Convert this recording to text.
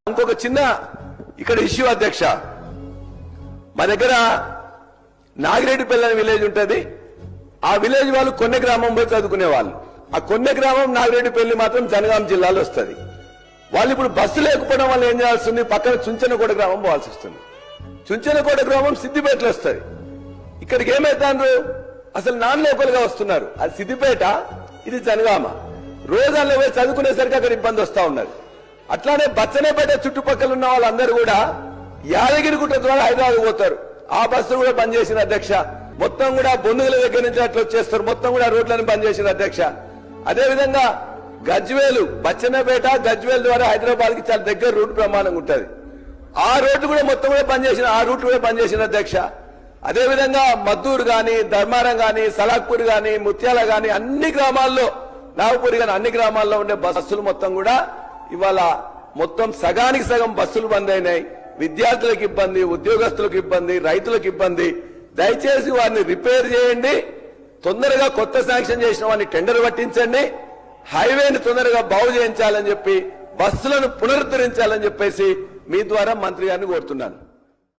ఇంకొక చిన్న ఇక్కడ ఇష్యూ అధ్యక్ష, మా దగ్గర నాగిరెడ్డిపల్లి అనే విలేజ్ ఉంటుంది. ఆ విలేజ్ వాళ్ళు కొన్నె గ్రామం పోయి చదువుకునే వాళ్ళు. ఆ కొన్నె గ్రామం నాగిరెడ్డిపల్లి మాత్రం జనగాం జిల్లాలో వస్తుంది. వాళ్ళు ఇప్పుడు బస్సు లేకపోవడం వల్ల ఏం చేయాల్సింది, పక్కన చుంచనకోట గ్రామం పోవాల్సి వస్తుంది. చుంచనకోట గ్రామం సిద్దిపేటలో వస్తుంది. ఇక్కడికి ఏమైతాండ్రు, అసలు నాన్ లోకల్ గా వస్తున్నారు. అది సిద్దిపేట, ఇది జనగామ. రోజాల్లో పోయి చదువుకునేసరికి అక్కడ ఇబ్బంది వస్తా ఉన్నది. అట్లానే బచ్చనేపేట చుట్టుపక్కల ఉన్న వాళ్ళందరూ కూడా యాదగిరిగుట్ట ద్వారా హైదరాబాద్ పోతారు. ఆ బస్సు కూడా బంద్ చేసిన అధ్యక్ష. మొత్తం కూడా బొందుగుల దగ్గర నుంచి అట్లా వచ్చేస్తారు. మొత్తం కూడా రోడ్లను బంద్ చేసిన అధ్యక్ష. అదేవిధంగా గజ్వేలు, బచ్చన్నపేట గజ్వేల్ ద్వారా హైదరాబాద్ కి చాలా దగ్గర రూట్ ప్రమాణంగా ఉంటుంది. ఆ రోడ్డు కూడా మొత్తం కూడా బంద్ చేసిన, ఆ రూట్ కూడా బంద్ చేసిన అధ్యక్ష. అదేవిధంగా మద్దూరు గాని, ధర్మారం గాని, సలాక్పూర్ గాని, ముత్యాల గాని, అన్ని గ్రామాల్లో, నాగపూర్ గాని అన్ని గ్రామాల్లో ఉండే బస్సులు మొత్తం కూడా ఇవాళ మొత్తం సగానికి సగం బస్సులు బంద్ అయినాయి. విద్యార్థులకు ఇబ్బంది, ఉద్యోగస్తులకు ఇబ్బంది, రైతులకు ఇబ్బంది. దయచేసి వారిని రిపేర్ చేయండి. తొందరగా కొత్త శాంక్షన్ చేసిన వారిని టెండర్ పట్టించండి. హైవేని తొందరగా బాగు చేయించాలని చెప్పి, బస్సులను పునరుద్ధరించాలని చెప్పేసి మీ ద్వారా మంత్రి గారిని కోరుతున్నాను.